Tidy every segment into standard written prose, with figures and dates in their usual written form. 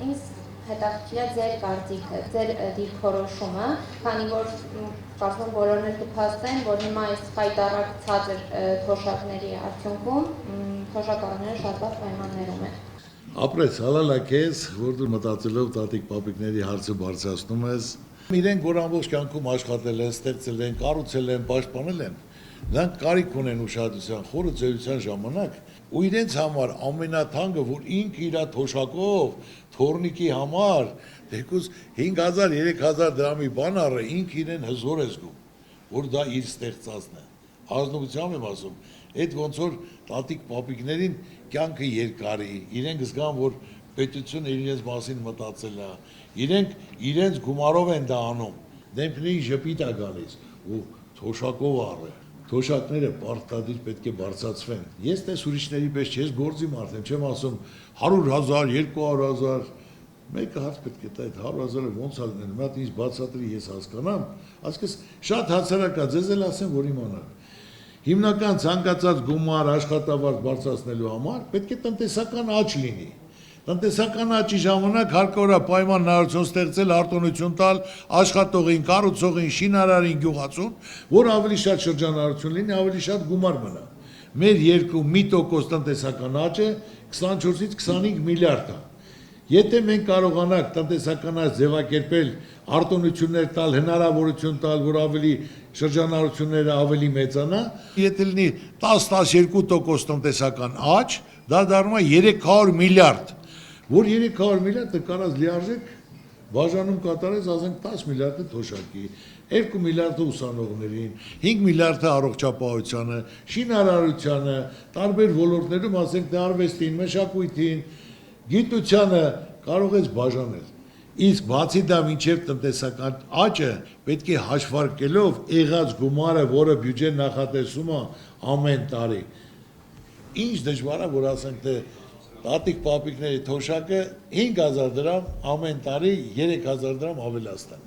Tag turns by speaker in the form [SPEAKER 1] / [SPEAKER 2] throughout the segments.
[SPEAKER 1] ինձ հետաքրքիր է ձեր կարծիքը, ձեր դիրքորոշումը, քանի որ կարծում եմ բոլորն էլ կփաստեն, որ հիմա այս խայտառակ ցածր թոշակների արդյունքում թոշակառուները շատ լավ պայմաններում են։
[SPEAKER 2] Ապրես, հալալա քեզ, որ դու մտածելով տատիկ պապիկների հարցը բարձրացնում ես։ Իրենք որ ամբողջ կյանքում աշխատել են, ստեղծել են, կառուցել են, պաշտպանել են, նրանք կարիք ունեն ուշադրության, խորը ծերության ժամանակ, ու իրենց համար ամենաթանկը, որ ինքը իր թոշակով, թորնիկի համար, թեկուզ 5000-3000 դրամի բան առը, ինքը իրեն հզոր է զգում, որ դա իր ստեղծածն է։ Ազնվությամբ եմ ասում, այդ ոնց որ տատիկ պապիկներին կյանքը երկարի, իրենք զգան, որ պետությունը իրենց մասին մտածել է, իրենք իրենց գումարով են դա անում, դեմքների ժպիտ է գալիս ու թոշակով առը, թոշակները պարտադիր պետք է բարձրացվեն։ Ես տես ուրիշների պես չես գործի մարդ եմ, չեմ ասում 100,000, 200,000, մեկը հարց պետք է տա այդ 100,000-ը ոնց է լինել, մի հատ ինձ բացատրի ես հասկանամ, ասես շատ հասարակ է, ձեզ էլ ասեմ, որ իմանաք։ Հիմնական ցանկացած գումար աշխատավարձ բարձրացնելու համար պետք է տնտեսական աճ լինի։ Տնտեսական աճի ժամանակ հարկավոր է պայմանավորություն ստեղծել, արտոնություն տալ աշխատողին, կառուցողին, շինարարին, գյուղացուն, որ ավելի շատ շրջանառություն լինի, ավելի շատ գումար մնա։ Մեր երկու 1% տնտեսական աճը 24-ից 25 միլիարդ է։ Եթե մենք կարողանանք տնտեսական աճ ձևակերպել, արտոնություններ տալ, հնարավորություն տալ, որ ավելի շրջանառությունները ավելի մեծանա, եթե լինի 10-12% տնտեսական աճ, դա դառնում է 300 միլիարդ, որ 300 միլիարդը կարած լիարժեք բաժանում կատարեց, ասենք 10 միլիարդը թոշակի, 2 միլիարդը ուսանողներին, 5 միլիարդը առողջապահությանը, շինարարությանը, տարբեր ոլորտներում, ասենք թե արվեստին, մշակույթին, գիտությանը կարող ես բաժանել։ Իսկ բացի դա մինչև տնտեսական աճը պետք է հաշվարկելով եղած գումարը, որը բյուջեն նախատեսում է ամեն տարի։ Ինչ դժվար է, որ ասենք թե տատիկ պապիկների թոշակը 5000 դրամ ամեն տարի 3000 դրամ ավելացնեն,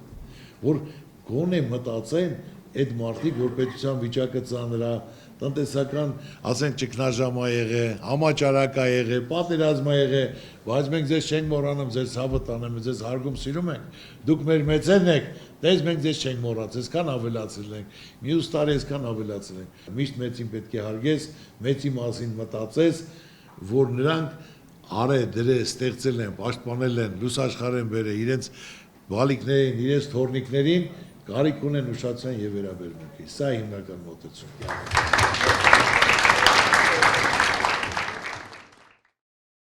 [SPEAKER 2] որ գոնե մտածեն այդ մարդիկ, որ պետության վիճակը ծանր է, տնտեսական, ասենք ճգնաժամ ա եղել, համաճարակ ա եղել, պատերազմ ա եղել, բայց մենք ձեզ չենք մոռանում, ձեզ ցավը տանեմ, ձեզ հարգում սիրում ենք, դուք մեր մեծերն եք, դες մենք ձեզ չենք մոռաց, այսքան ավելացրել ենք, մյուս տարի այսքան ավելացրել ենք։ Միշտ մեծին պետք է հարգես, մեծի մասին մտածես, որ նրանք արե դրե ստեղծել են, պաշտպանել են, լուսաշխարհ են բերել իրենց բալիկներին, իրենց թորնիկներին, կարիք ունեն ուշադրության եւ վերաբերմունքի։ Սա հիմնական մոտեցումն է։